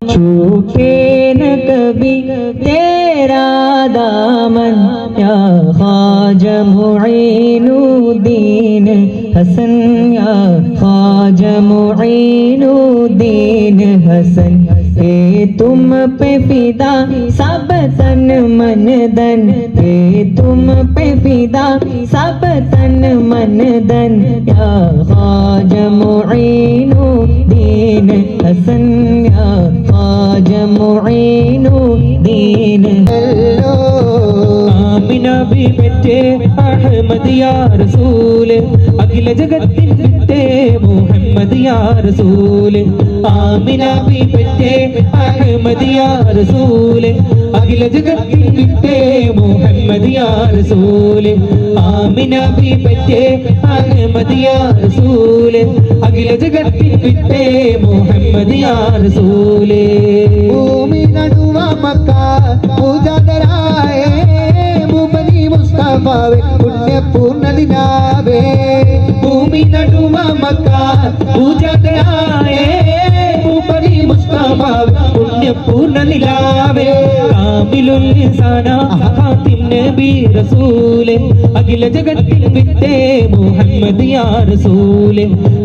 छूटे न कभी तेरा दामन या ख्वाजा मुईनुद्दीन हसन या ख्वाजा मुईनुद्दीन हसन हे तुम पे फिदा सब तन मन धन हे तुम पे फिदा सब तन मन धन या ख्वाजा मुईनुद्दीन हसन या ख्वाजा मुईनुद्दीन ആമിന ബീബിന്റെ അഹ്മദ് യാ റസൂൽ അഖില ജഗത്തിൻ വിത്തേ മുഹമ്മദ് യാ റസൂൽ ആമിന ബീബിന്റെ അഹ്മദ് യാ റസൂൽ അഖില ജഗത്തിൻ വിത്തേ മുഹമ്മദ് യാ റസൂൽ ആമിന ബീബിന്റെ അഹ്മദ് യാ റസൂൽ അഖില ജഗത്തിൻ വിത്തേ മുഹമ്മദ് യാ റസൂൽ ഭൂമി നടുവ മക്ക പൂജാതരായേ ഭൂപതി മുസ്തഫാവേ പുണ്യപൂർണ്ണ ദിനാവേ ഭൂമി നടുവ മക്ക പൂജാതരായേ ഭൂപതി മുസ്തഫാവേ പുണ്യപൂർണ്ണ നിലാവേ കാമിലുൽ ഇൻസാന ഖാതിം നബി റസൂൽ അഖില ജഗത്തിൻ വിത്തേ മുഹമ്മദ് യാ റസൂൽ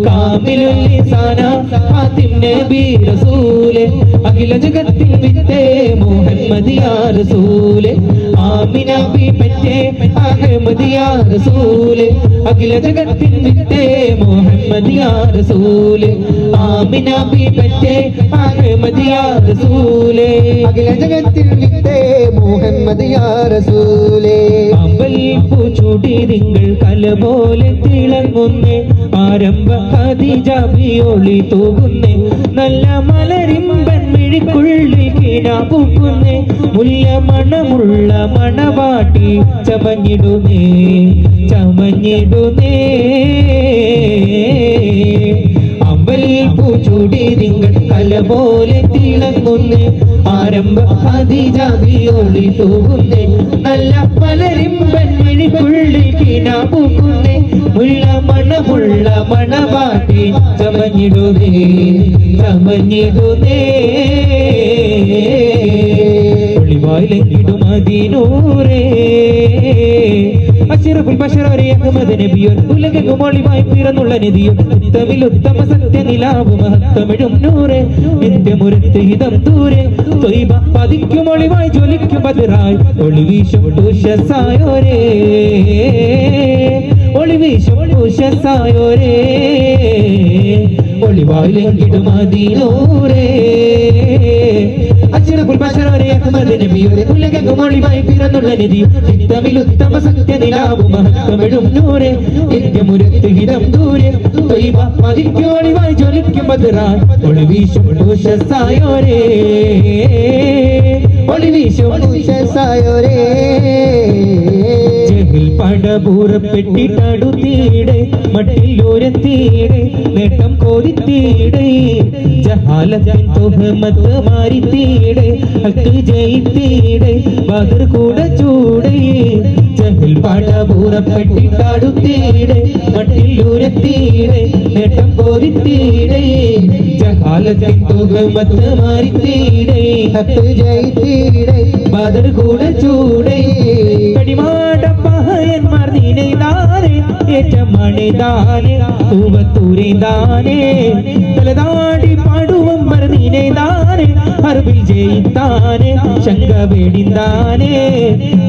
കാമിലുൽ ഇൻസാന ഖാതിം നബി റസൂൽ അഖില ജഗത്തിൻ വിത്തേ മുഹമ്മദ് യാ റസൂൽ ആമിന ബീബിന്റെ അഹ്മദ് യാ റസൂൽ അഖില ജഗത്തിൻ വിത്തേ മുഹമ്മദ് യാ റസൂൽ ആമിന ബീബിന്റെ അഹ്മദ് യാ റസൂൽ അഖില ജഗത്തിൽ വിത്തേ മുഹമ്മദ് യാ റസൂലേ അമ്പൽ പൂച്ചൂടി നിങ്ങൾ കല പോലെ തിളങ്ങുന്നേ ആരംഭ ഖദീജ ബിയൊളി തൂകുന്നേ നല്ല മലരിമ്പൻ മിഴിക്കുള്ളിൽ കിനാ പൂക്കുന്നേ മുല്ല മണമുള്ള മണവാട്ടി ചമഞ്ഞിടുന്നേ ചമഞ്ഞിടുന്നേ അമ്പൽ പൂച്ചൂടി നിങ്ങൾ കല പോലെ തിളങ്ങുന്നേ ആരംഭ ഖദീജ ബിയൊളി തൂകുന്നേ നല്ല മലരിമ്പൻ മിഴിക്കുള്ളിൽ കിനാ പൂക്കുന്നേ മുല്ല മണമുള്ള മണവാട്ടി ചമഞ്ഞിടുന്നേ ചമഞ്ഞിടുന്നേ ഒളിവായിലെങ്കിടും അതിനൂരേ അശ്റഫുൽ ബശറേ അഹ്മദ് നബിയോ ഉലകെങ്ങും ഒളിവായി പിറന്നുള്ള നിധിയോ ഉത്തമിൽ ഉത്തമ സത്യനിലാവ് മഹത്തമിഴും നൂറേ നിത്യമുരത്ത് ഹിതം ദൂരെ ത്വയ്ബ പതിക്കും ഒളിവായി ജ്വലിക്കും ബദറായി ഒളിവീശും ഉഷസായോരേ ഒളിവീശും ഉഷസായോരേ ഒളിവായിലെങ്കിടും അതിനൂരേ അശ്റഫുൽ ബശറേ അഹ്മദ് നബിയോ ഉലകെങ്ങും ഒളിവായി പിറന്നുള്ള നിധിയോ നിത്യമിൽ ഉത്തമ സത്യനിലാവ് മഹത്തമിഴും നൂറേ നിത്യമുരത്ത് ഹിതം ദൂരെ ത്വയ്ബ പതിക്കും ഒളിവായി ജ്വലിക്കും ബദറായി ഒളിവീശും ഉഷസായോരേ ഒളിവീശും ഉഷസായോരേ ജഹിൽ പടപൂറപ്പെട്ടിട്ടടുത്തീടെ മട്ടിലൂരത്തീടെ നേട്ടം കോരിത്തീടെ ജഹാലത്തിൻ തുഹമത്ത് മാറിത്തീടെ ഹക്ക് ജയിത്തീടെ ബദർ കൂടെ ചൂടെ ജഹിൽ പടപൂറപ്പെട്ടിട്ടടുത്തീടെ മട്ടിലൂരത്തീടെ നേട്ടം കോരിത്തീടെ ജഹാലത്തിൻ തുഹമത്ത് മാറിത്തീടെ ഹക്ക് ജയിത്തീടെ ബദർ കൂടെ ചൂടെ കടിമാടപ്പഹയന്മാർ നീനെയ്താനേ ഏറ്റമണിതാനേ തൂവത്തൂരിതാനേ തലതാടി പാടുവമ്പർ നീനെയ്താനേ ഹർബിൽ ജയിത്താനേ ശങ്ക വേടിന്താനേ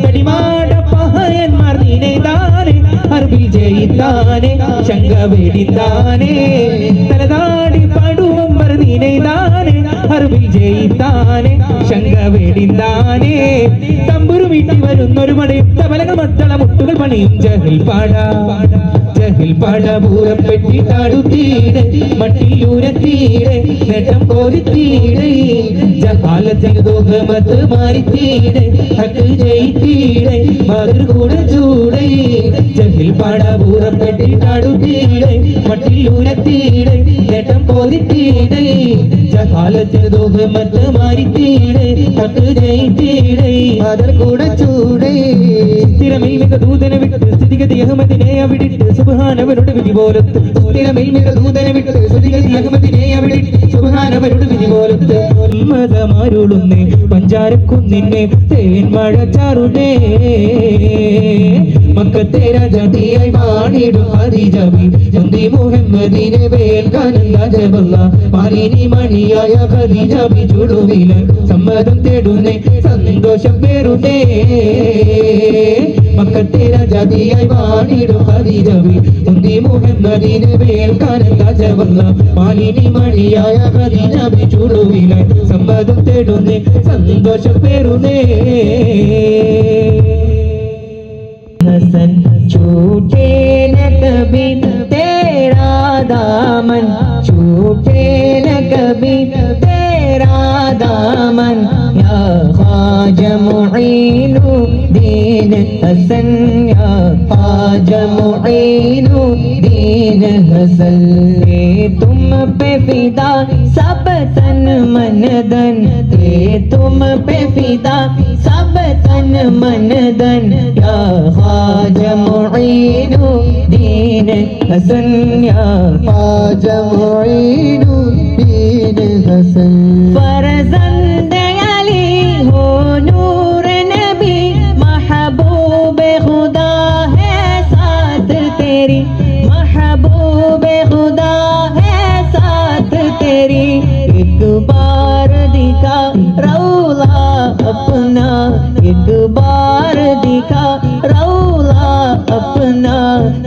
കടിമാടപ്പഹയന്മാർ നീനെയ്താനേ ഹർബിൽ ജയിത്താനേ ശങ്ക വേടിന്താനേ തലതാടി പാടുവമ്പർ നീനെയ്താനേ ഹർബിൽ ജയിത്താനേ ശങ്ക വേടിന്താനേ തമ്പുരു വീട്ടി വരുന്നൊരു മടയും തബലകൾ മത്തള മുട്ടുകൾ പണിയും ജഹിൽ പാട പൂരപ്പെട്ടിട്ടാടുത്തീടെ മട്ടിലൂരത്തീടെ നേട്ടം കോരിത്തീടെ ജഹാലത്തിന് ദോഹമത്ത് മാറിത്തീടെ ഹക്ക് ജയിത്തീടെ ബദർ കൂടെ ചൂടെ ജഹിൽ പാട പൂരപ്പെട്ടിട്ടാടുത്തീടെ മട്ടിലൂരത്തീടെ നേട്ടം കോരിത്തീടെ ജഹാലത്തിന് ദോഹമത്ത് മാറിത്തീടെ ഹക്ക് ജയിത്തീടെ ബദർ കൂടെ ചൂടെ സ്ഥിരമിൽ മിക ദൂതനെ വിട്ട് സ്ഥിതിഗതി അഹമ്മദിനെ അവിടിട്ട് സുബ്ഹാനവരുടെ വിധി പോലത്ത് ദൂതനെ വിട്ട് അഹമ്മദിനെ അവിടെ സുബ്ഹാനവരുടെ വിധി പോലത്ത് മതമാരുളുന്നേ പഞ്ചാരക്കുന്നിന്നെ തേൻ മഴ ചാറുന്നേ മക്കത്തെ രാജാതിയായി വാണിടും ഹദീജബി ചന്തി മുഹമ്മദിനെ വേൽക്കാനും രാജവല്ല മാലിനി മണിയായ ഹദീജബി ചുടുവില സമ്മതം തേടുന്നേ സന്തോഷം പേരുന്നേ മക്കത്തെ രാജാതിയായി വാണിടും ഹദീജബി ചന്തി മുഹമ്മദിനെ വേൽക്കാനും രാജവല്ല മാലിനി മണിയായ ഹദീജബി ചുടുവില സമ്മതം തേടുന്നേ സന്തോഷം പേരുന്നേ हसन छूटे न कभी तेरा दामन छूटे न कभी तेरा दामन या ख्वाजा मुईनु दीन हसन या ख्वाजा मुईनु दीन हसन तुम पे फिदा सब तन मन धन तुम पे फिदा सब तन मन धन या ख्वाजा मुईनु दीन हसन या ख्वाजा मुईनु दीन हसन फरजंद अली हो नूर नबी महबूब खुदा है साथ तेरी महबूब खुदा है साथ तेरी एक बार दिखा रौला अपना एक बार दिखा रौला अपना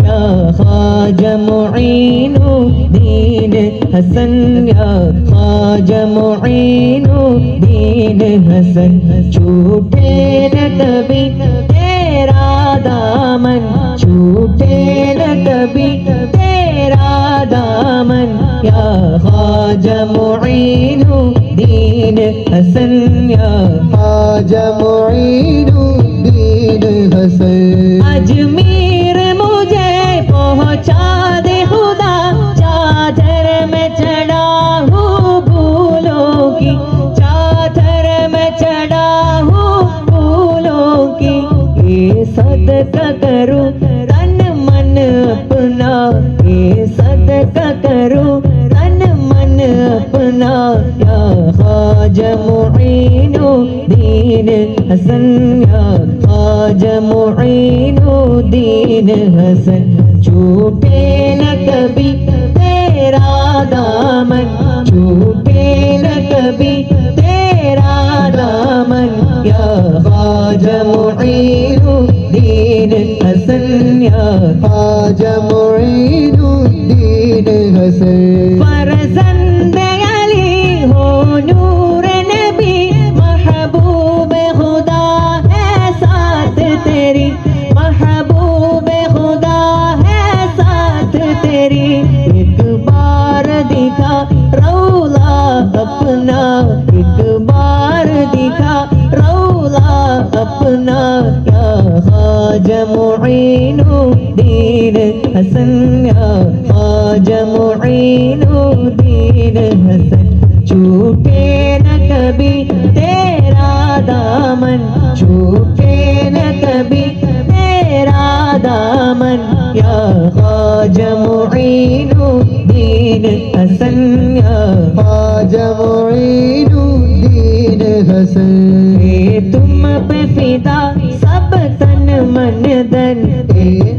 या ख्वाजा मुईनु दीन हसन या ख्वाजा मुईनु दीन हसन छूटे न कभी तेरा दामन छूटे न कभी तेरा दामन या ख्वाजा मुईनु दीन हसन या ख्वाजा मुईनु दीन हसन अजमीर मुझे पहुँचा दे खुदा चादर में चढ़ा हूँ फूलों की चादर में चढ़ा हूँ फूलों की ये सदका करूँ तन मन अपना ये सदका करूँ तन मन अपना या ख्वाजा मुईनु दीन हसन या ख्वाजा मुईनु दीन हसन छूटे न कभी तेरा दामन छूटे न कभी तेरा दामन या ख्वाजा मुईनु दीन हसन या ख्वाजा मुईनु दीन हसन फरजंद अली हो नूर नबी महबूब खुदा है साथ तेरी महबूब खुदा है साथ तेरी एक बार दिखा रौला अपना एक बार दिखा रौला अपना या ख्वाजा मुईनु दीन हसन या ख्वाजा मुईनु दीन हसन छूटे न कभी तेरा दामन छूटे न कभी तेरा दामन या ख्वाजा मुईनु दीन हसन या ख्वाजा मुईनु दीन हसन तुम पे फिदा सब तन मन धन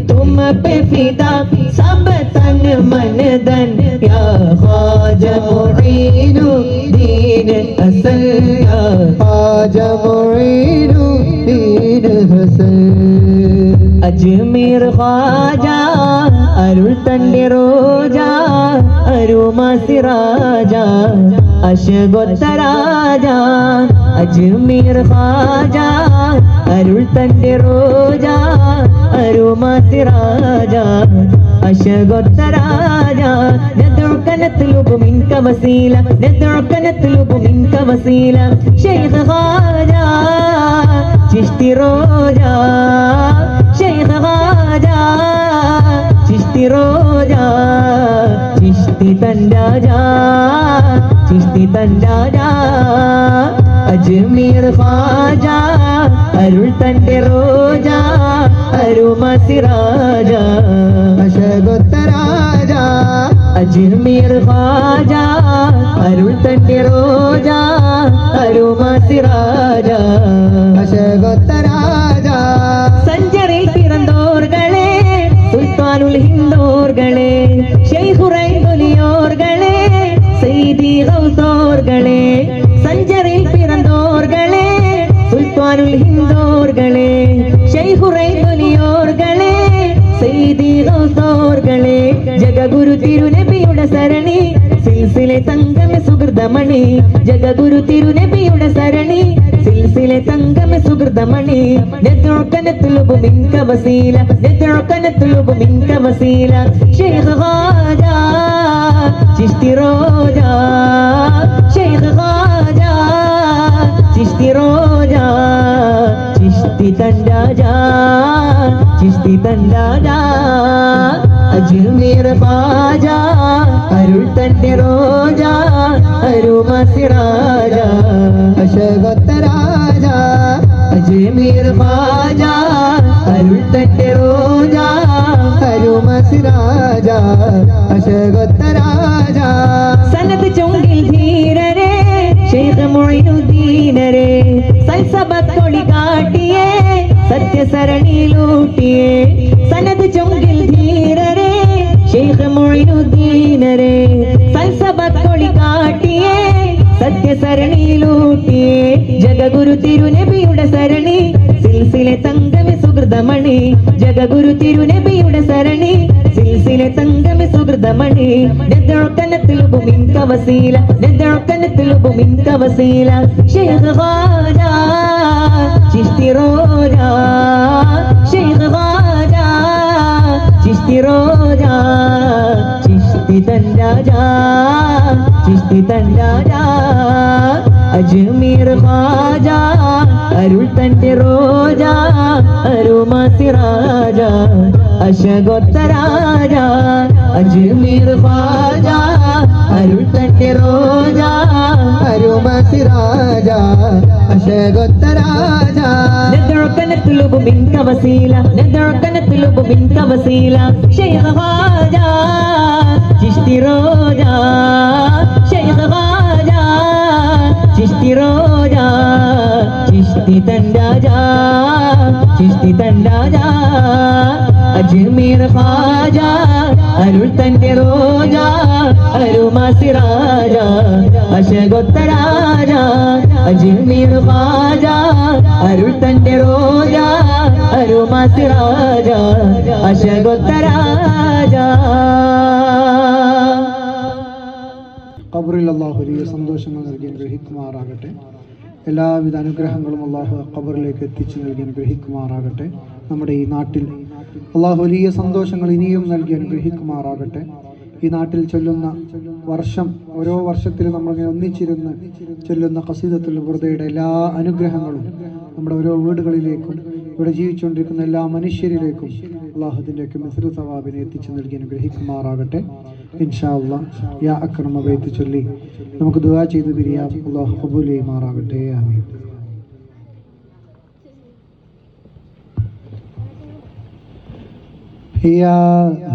तुम पे फिदा सब तन मन धन या ख्वाजा मुईनु दीन हसन या ख्वाजा मुईनु दीन हसन अजमेर ख्वाजा अरुൾ തന്റെ റോജ അരുമാസി രാജ അശഗൊത്ത രാജ അജ്മീർ ഖാജ അരുൾ തന്റെ റോജ അരുമാസി രാജ അശഗൊത്ത രാജ ندعوك نطلب منك وسيلة ندعوك نطلب منك وسيلة شيخ خواجة चिश्ती रोजा शेख ख्वाजा चिश्ती रोजा चिश्ती तंजाजा चिश्ती तंजाजा अजमेर ख्वाजा अरुൾ തന്റെ റോജ അരുമ സിറാജ അശകത്ത രാജ അജ്മീർ ഖാജ അരുൾ തന്റെ റോജ അരുമ സിറാജ അശകത്ത രാജ സഞ്ചറിൽ പിറந்தோர்களே സുൽത്താനുൽ ഹിന്ദോர்களே ഷെയ്ഖുറൈ വലിയോர்களே സയ്യിദി ഗൗസോர்களே സഞ്ചറിൽ പിറந்தோர்களே സുൽത്താനുൽ ഹിന്ദോர்களே ഷെയ്ഖുറൈ വലിയോர்களே സയ്യിദി ഗൗസോர்களേ ജഗഗുരു തിരുനബിയുടെ സരണി സിൽസിലെ തങ്കമ സുഹൃതമണി ജഗഗുരു തിരുനബിയുടെ സരണി സിൽസിലെ തങ്കമ സുഹൃതമണി ندعوك نطلب منك وسيلة ندعوك نطلب منك وسيلة شيخ خواجة ചിശ്തി റോജ ശൈഖ് ഖാജ ചിശ്തി റോജ ചിശ്തി തൻരാജ ചിശ്തി തൻരാജ അജ്മീർ ഖാജ അരുൾ തന്റെ റോജ അരുമ സിറാജ അശകത്ത രാജ അജ്മീർ ഖാജ അരുൾ തന്റെ റോജ അരുമ സിരാജ അശകത്ത രാജ സനത് ചൊങ്കിൽ ധീരരെ ശൈഖ് മൊയ്നുദ്ദീനരെ സൽസബത്തൊളി കാട്ടിയേ സത്യസരണിയിലൂട്ടിയേ സനത് ചൊങ്കിൽ ധീരരെ ശൈഖ് മൊയ്നുദ്ദീനരെ സൽസബത്തൊളി കാട്ടിയേ സത്യസരണിയിലൂട്ടിയേ ജഗഗുരു തിരുനബിയുടെ സരണി സിൽസിലെ തങ്കമ സുഹൃതമണി ജഗഗുരു തിരുനബിയുടെ സരണി സിൽസിലെ തങ്കമ സുഹൃതമണി ندعوك نطلب منك وسيلة ندعوك نطلب منك وسيلة شيخ خواجة ചിശ്തി റോജ ശൈഖ് ഖാജ ചിശ്തി റോജ ചിശ്തി തൻരാജ ചിശ്തി തൻരാജ അജ്മീർ ഖാജ അരുൾ തന്റെ റോജ അരുമ സിറാജ അശകത്ത രാജ അജ്മീർ ഖാജ അരുൾ തന്റെ റോജ അരുമ സിരാജ അശകത്ത രാജ ندعوك نطلب منك وسيلة ندعوك نطلب منك وسيلة شيخ خواجة ചിശ്തി റോജ ശൈഖ് ഖാജ ചിശ്തി റോജ ചിശ്തി തൻരാജ ചിശ്തി തൻരാജ അജ്മീർ ഖാജ അരുൾ തന്റെ റോജ അരുമ സിറാജ അശകത്ത രാജ അജ്മീർ ഖാജ അരുൾ തന്റെ റോജ അരുമ സിറാജ അശകത്ത രാജ ഖബറിൽ അല്ലാഹു വലിയ സന്തോഷങ്ങൾ നൽകി അനുഗ്രഹിക്കുമാറാകട്ടെ. എല്ലാവിധ അനുഗ്രഹങ്ങളും അല്ലാഹു ഖബറിലേക്ക് എത്തിച്ചു നൽകി അനുഗ്രഹിക്കുമാറാകട്ടെ. നമ്മുടെ ഈ നാട്ടിൽ അല്ലാഹു വലിയ സന്തോഷങ്ങൾ ഇനിയും നൽകി അനുഗ്രഹിക്കുമാറാകട്ടെ. ഈ നാട്ടിൽ ചൊല്ലുന്ന വർഷം ഓരോ വർഷത്തിലും നമ്മളിങ്ങനെ ഒന്നിച്ചിരുന്ന് ചൊല്ലുന്ന ഖസീദത്തുൽ ബുർദയുടെ എല്ലാ അനുഗ്രഹങ്ങളും നമ്മുടെ ഓരോ വീടുകളിലേക്കും ഇവിടെ ജീവിച്ചുകൊണ്ടിരിക്കുന്ന എല്ലാ മനുഷ്യരിലേക്കും അള്ളാഹുദിൻ്റെയൊക്കെ മിസ്റു സവാബിനെ എത്തിച്ചു നൽകി അനുഗ്രഹിക്കുമാറാകട്ടെ. ഇൻഷാ അല്ലാഹ് യാ അക്രമ ബൈത്ത് ചൊല്ലി നമുക്ക് ദുആ ചെയ്ത് പിരിയാം. അള്ളാഹു ഖബൂൽ ചെയ്യുമാറാകട്ടെ. ആമീൻ. യാ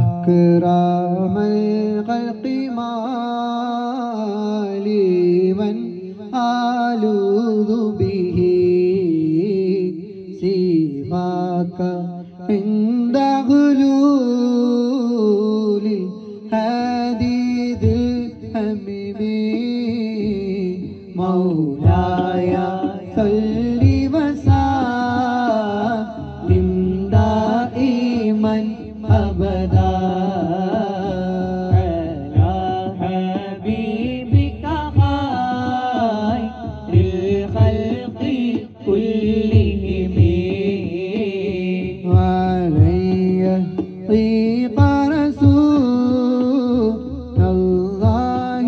അക്രമൽ ഖൽഖി മാലി മൻ ആലൂദു ബിഹി സിവാക عند غلول الحديد الحميم مولاي صل وسلم دائما أبدا على حبيبك خير الخلق كلهم وعلي طيق رسول الله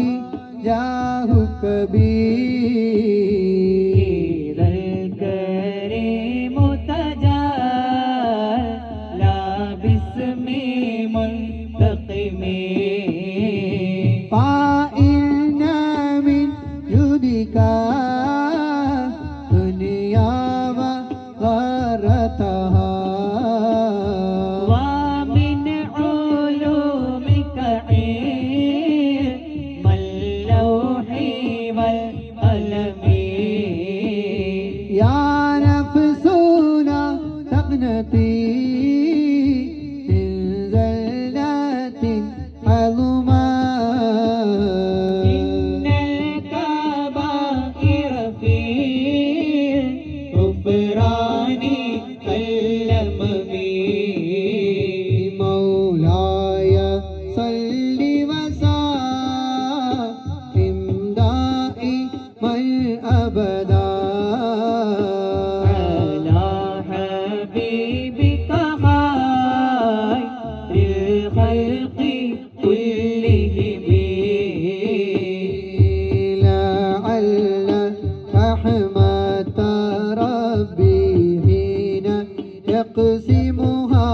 جاهك بير الكريم تجلى باسم منتقم فإنا من جودك دنيا وغرتها أبدا على حبيبك خير الخلق كلهم لعل رحمة ربي حين يقسمها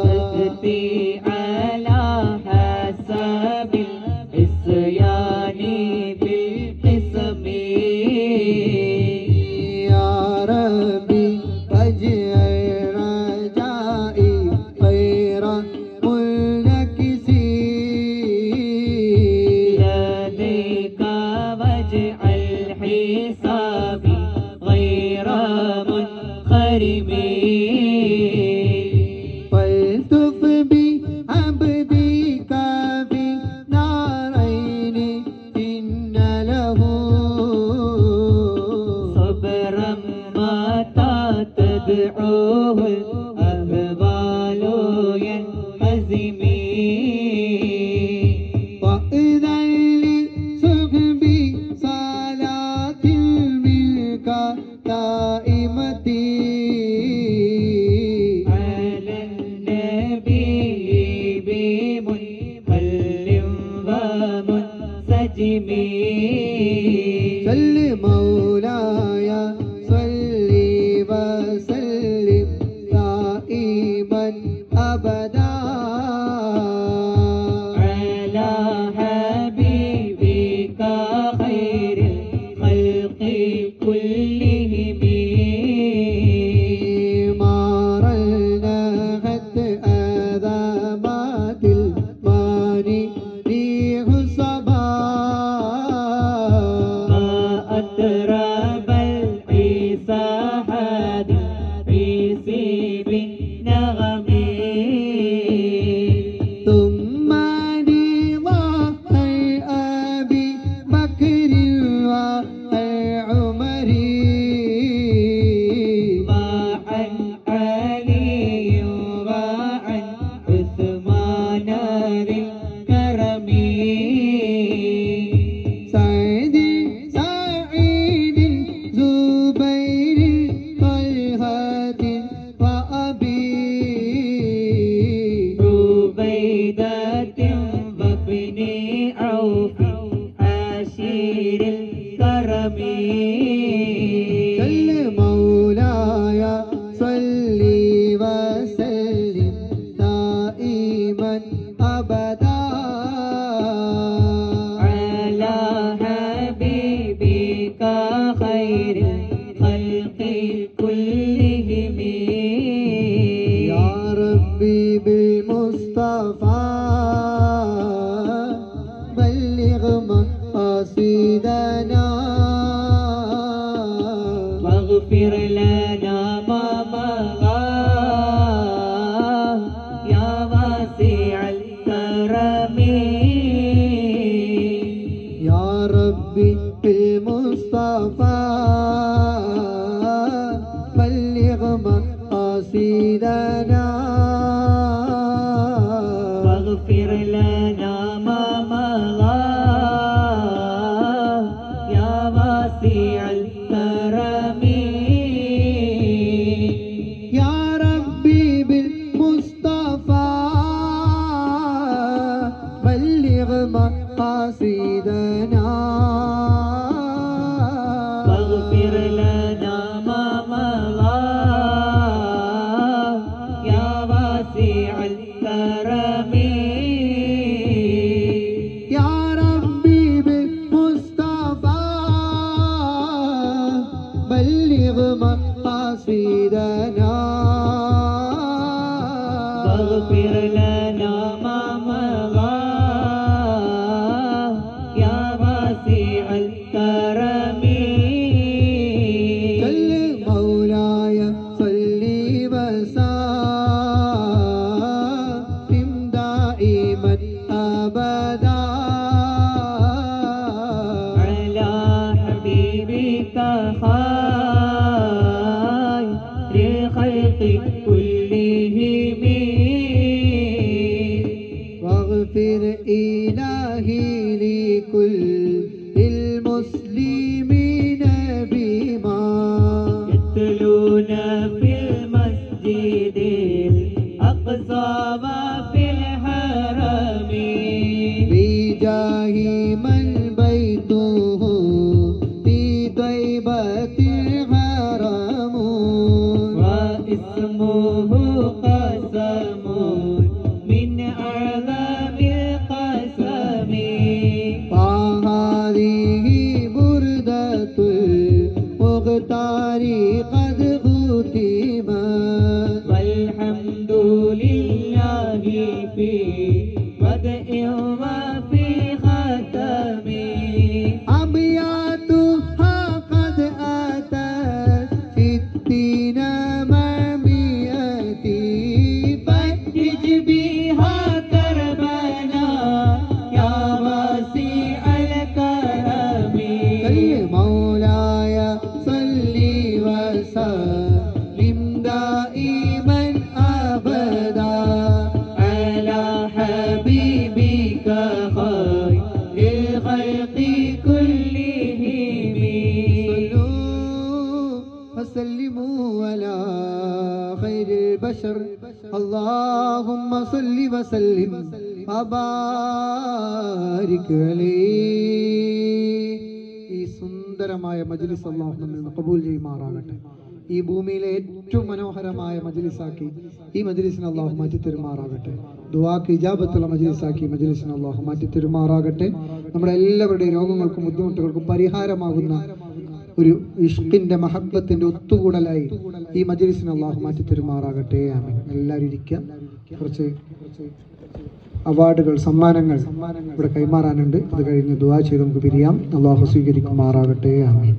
تأتي على حسب العصيان بالقسم يا ربي واجعل رجائي خير منكسي لديك واجعل حسابي غير منخرم فالتف بعبدك في دارين إن له صبرا متى تدعوه الأهوال ينهزم وإذا لصحبي صلاة منك دائمة على النبي بمنهل ومنسجم صل مولاي صل وسلم دائما أبدا على حبيبك خير الخلق كلهم مارلنا غد آذامات الماني ريح الصبا ما أترب العيسى حاد عيسي بالنغم ثم رضا أبي بكر وعمر وعن علي وعن عثمان ذي الكرم سعيد سعيد زبير طلحة وأبي عبيدة وابن عوف عشير الكرم صل مولاي صل وسلم دائما أبدا على حبيبك خير الخلق كلهم يا ربي بالمصطفى بلغ مقاصدنا واغفر لنا ما مضى يا واسع الكرم يا ربي بالمصطفى بلغ مقاصدنا واغفر لنا ما مضى يا واسع الكرم يا ربي بالمصطفى بلغ مقاصدنا واغفر لنا ما مضى يا واسع الكرم يا ربي بالمصطفى بلغ مقاصدنا واغفر لنا ما مضى يا واسع الكرم صل مولاي صل وسلم دائما أبدا على حبيبك خير الخلق كلهم واغفر إلهي لكل المسلمين المسلمين بما يتلون في المسجد الأقصى وفي الحرم بجاه من بيته في طيبة الحرم واسمه قسم من أعظم القسم فهذه بردة المختار قد ختمت والحمد لله في بدء وفي ختم أبياتها قد أتت 60 مع 100 فرج بها كربنا يا واسع الكرم مولاي صل وسلم دائما أبدا على حبيبك خير الخلق كلهم صلوا وسلموا على خير البشر اللهم صل وسلم وبارك عليه ഈ സുന്ദരമായ മജ്ലിസ് അല്ലാഹു നമ്മിൽ നിന്ന് ഖബൂൽ ചെയ്യുമാറാകട്ടെ. ഈ ഭൂമിയിലെ ഏറ്റവും മനോഹരമായ മജ്ലിസാക്കി ഈ മജ്ലിസിനെ അല്ലാഹു മാറ്റി തരുമാറാകട്ടെ. ദുആക്ക് ഇജാബത്തുള്ള മജ്ലിസാക്കി ഈ മജ്ലിസിനെ അല്ലാഹു മാറ്റി തരുമാറാകട്ടെ. നമ്മുടെ എല്ലാവരുടെയും രോഗങ്ങൾക്കും ബുദ്ധിമുട്ടുകൾക്കും പരിഹാരമാകുന്ന ഒരു ഇഷ്കിന്റെ മഹബ്ബത്തിന്റെ ഒത്തുകൂടലായി ഈ മജ്ലിസിനെ അല്ലാഹു മാറ്റി തരുമാറാകട്ടെ. ആമീൻ. എല്ലാവരും ഇരിക്കുക. കുറച്ച് അവാർഡുകൾ സമ്മാനങ്ങൾ ഇവിടെ കൈമാറാനുണ്ട്. അത് കഴിഞ്ഞ് ദുആ ചെയ്ത് നമുക്ക് പിരിയാം. അല്ലാഹു സ്വീകരിക്കുമാറാകട്ടെ. ആമീൻ.